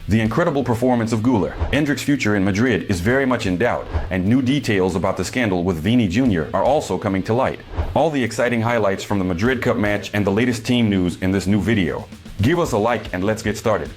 The incredible performance of Güler. Endrisk's future in Madrid is very much in doubt, and new details about the scandal with Vini Júnior are also coming to light. All the exciting highlights from the Madrid Cup match and the latest team news in this new video. Give us a like and let's get started.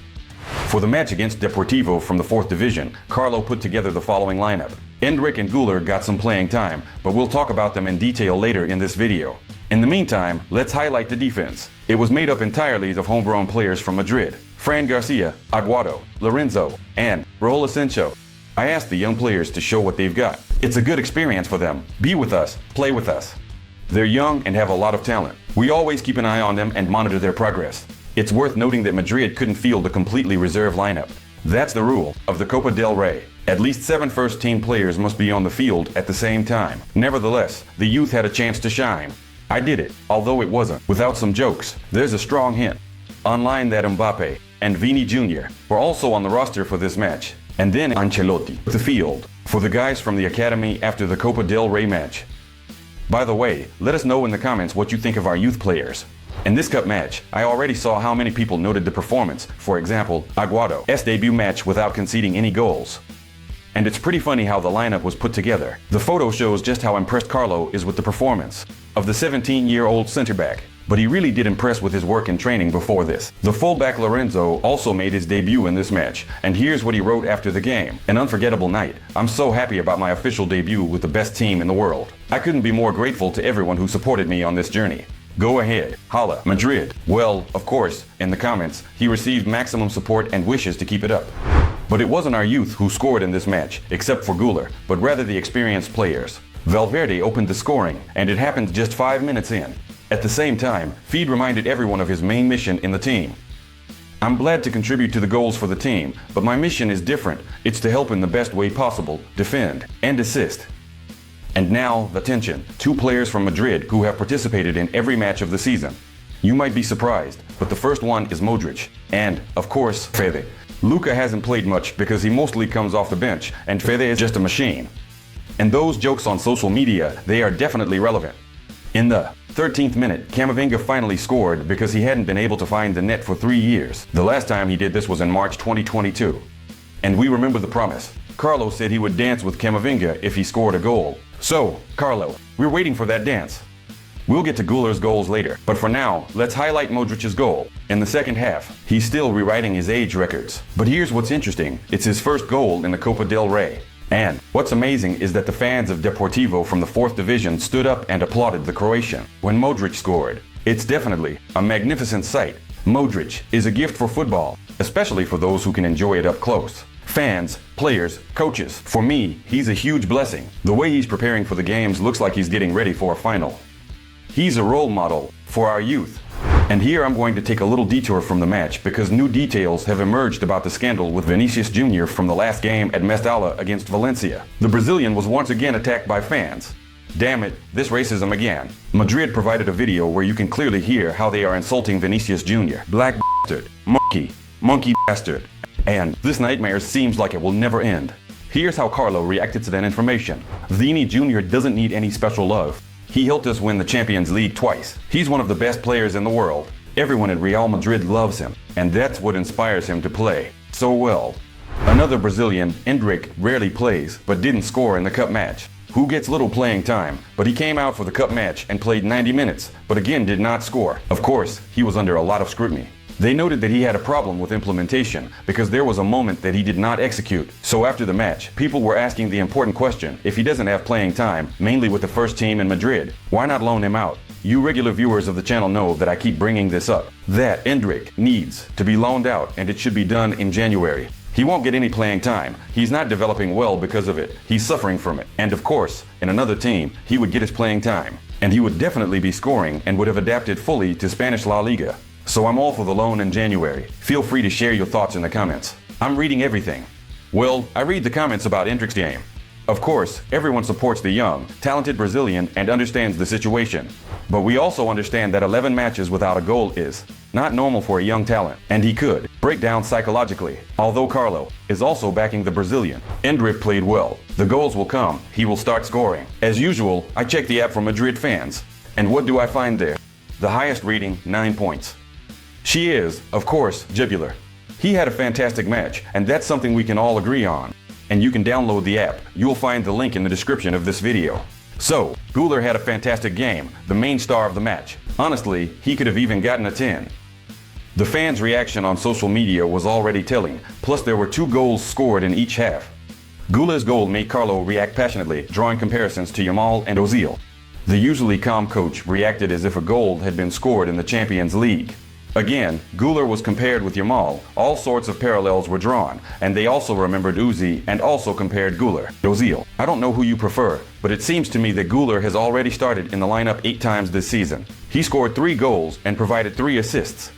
For the match against Deportivo from the 4th Division, Carlo put together the following lineup. Endrisk and Güler got some playing time, but we'll talk about them in detail later in this video. In the meantime, let's highlight the defense. It was made up entirely of homegrown players from Madrid. Fran Garcia, Aguado, Lorenzo, and Raúl Asensio. I asked the young players to show what they've got. It's a good experience for them. Be with us, play with us. They're young and have a lot of talent. We always keep an eye on them and monitor their progress. It's worth noting that Madrid couldn't field a completely reserved lineup. That's the rule of the Copa del Rey. At least 7 first-team players must be on the field at the same time. Nevertheless, the youth had a chance to shine. I did it, although it wasn't. Without some jokes, there's a strong hint. Online that Mbappe and Vini Júnior were also on the roster for this match. And then Ancelotti took the field for the guys from the academy after the Copa del Rey match. By the way, let us know in the comments what you think of our youth players. In this cup match, I already saw how many people noted the performance. For example, Aguado's debut match without conceding any goals. And it's pretty funny how the lineup was put together. The photo shows just how impressed Carlo is with the performance of the 17-year-old center back. But he really did impress with his work and training before this. The fullback Lorenzo also made his debut in this match, and here's what he wrote after the game. An unforgettable night. I'm so happy about my official debut with the best team in the world. I couldn't be more grateful to everyone who supported me on this journey. Go ahead, holla, Madrid. Well, of course, in the comments, he received maximum support and wishes to keep it up. But it wasn't our youth who scored in this match, except for Güler, but rather the experienced players. Valverde opened the scoring, and it happened just 5 minutes in. At the same time, Feed reminded everyone of his main mission in the team. I'm glad to contribute to the goals for the team, but my mission is different. It's to help in the best way possible, defend, and assist. And now, attention, 2 players from Madrid who have participated in every match of the season. You might be surprised, but the first one is Modric, and, of course, Fede. Luka hasn't played much because he mostly comes off the bench, and Fede is just a machine. And those jokes on social media, they are definitely relevant. In the 13th minute, Camavinga finally scored because he hadn't been able to find the net for 3 years. The last time he did this was in March 2022. And we remember the promise. Carlo said he would dance with Camavinga if he scored a goal. So, Carlo, we're waiting for that dance. We'll get to Güler's goals later, but for now, let's highlight Modric's goal. In the second half, he's still rewriting his age records. But here's what's interesting, it's his first goal in the Copa del Rey. And what's amazing is that the fans of Deportivo from the 4th Division stood up and applauded the Croatian when Modric scored. It's definitely a magnificent sight. Modric is a gift for football, especially for those who can enjoy it up close. Fans, players, coaches. For me, he's a huge blessing. The way he's preparing for the games looks like he's getting ready for a final. He's a role model for our youth. And here I'm going to take a little detour from the match because new details have emerged about the scandal with Vinicius Júnior from the last game at Mestalla against Valencia. The Brazilian was once again attacked by fans. Damn it, this racism again. Madrid provided a video where you can clearly hear how they are insulting Vinicius Júnior. Black bastard, monkey bastard. And this nightmare seems like it will never end. Here's how Carlo reacted to that information. Vini Júnior doesn't need any special love. He helped us win the Champions League twice. He's one of the best players in the world. Everyone at Real Madrid loves him, and that's what inspires him to play so well. Another Brazilian, Endrisk, rarely plays, but didn't score in the cup match. Who gets little playing time, but he came out for the cup match and played 90 minutes, but again did not score. Of course, he was under a lot of scrutiny. They noted that he had a problem with implementation because there was a moment that he did not execute. So after the match, people were asking the important question, if he doesn't have playing time, mainly with the first team in Madrid, why not loan him out? You regular viewers of the channel know that I keep bringing this up. That Endrisk needs to be loaned out, and it should be done in January. He won't get any playing time. He's not developing well because of it. He's suffering from it. And of course, in another team, he would get his playing time. And he would definitely be scoring and would have adapted fully to Spanish La Liga. So I'm all for the loan in January. Feel free to share your thoughts in the comments. I'm reading everything. Well, I read the comments about Endrisk's game. Of course, everyone supports the young, talented Brazilian and understands the situation. But we also understand that 11 matches without a goal is not normal for a young talent, and he could break down psychologically. Although Carlo is also backing the Brazilian. Endrisk played well. The goals will come. He will start scoring. As usual, I check the app for Madrid fans. And what do I find there? The highest rating, 9 points. She is, of course, Güler. He had a fantastic match, and that's something we can all agree on. And you can download the app. You'll find the link in the description of this video. So, Güler had a fantastic game, the main star of the match. Honestly, he could have even gotten a 10. The fans' reaction on social media was already telling, plus there were 2 goals scored in each half. Güler's goal made Carlo react passionately, drawing comparisons to Yamal and Ozil. The usually calm coach reacted as if a goal had been scored in the Champions League. Again, Güler was compared with Yamal, all sorts of parallels were drawn, and they also remembered Uzi and also compared Güler to Ozil. I don't know who you prefer, but it seems to me that Güler has already started in the lineup 8 times this season. He scored 3 goals and provided 3 assists.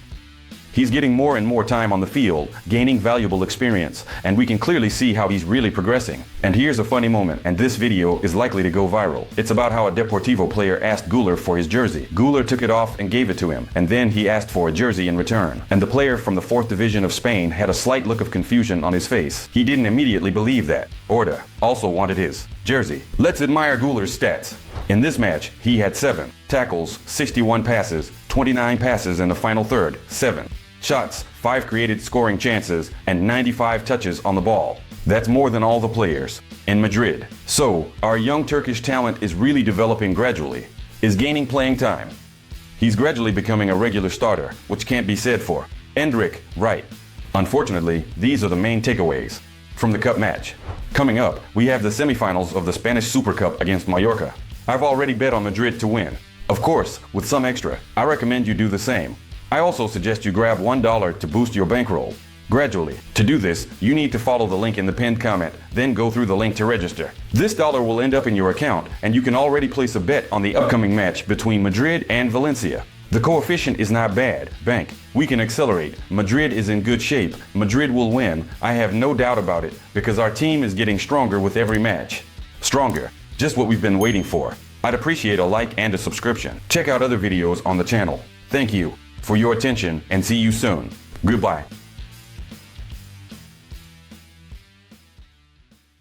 He's getting more and more time on the field, gaining valuable experience, and we can clearly see how he's really progressing. And here's a funny moment, and this video is likely to go viral. It's about how a Deportivo player asked Güler for his jersey. Güler took it off and gave it to him, and then he asked for a jersey in return. And the player from the 4th division of Spain had a slight look of confusion on his face. He didn't immediately believe that. ARDA also wanted his jersey. Let's admire Güler's stats. In this match, he had 7 tackles, 61 passes, 29 passes in the final third, 7 shots, 5 created scoring chances, and 95 touches on the ball. That's more than all the players in Madrid. So, our young Turkish talent is really developing gradually, is gaining playing time. He's gradually becoming a regular starter, which can't be said for Endrisk, right? Unfortunately, these are the main takeaways from the cup match. Coming up, we have the semifinals of the Spanish Super Cup against Mallorca. I've already bet on Madrid to win. Of course, with some extra. I recommend you do the same. I also suggest you grab $1 to boost your bankroll gradually. To do this, you need to follow the link in the pinned comment, then go through the link to register. This dollar will end up in your account, and you can already place a bet on the upcoming match between Madrid and Valencia. The coefficient is not bad. Bank. We can accelerate. Madrid is in good shape. Madrid will win. I have no doubt about it, because our team is getting stronger with every match. Stronger. Just what we've been waiting for. I'd appreciate a like and a subscription. Check out other videos on the channel. Thank you for your attention and see you soon. Goodbye.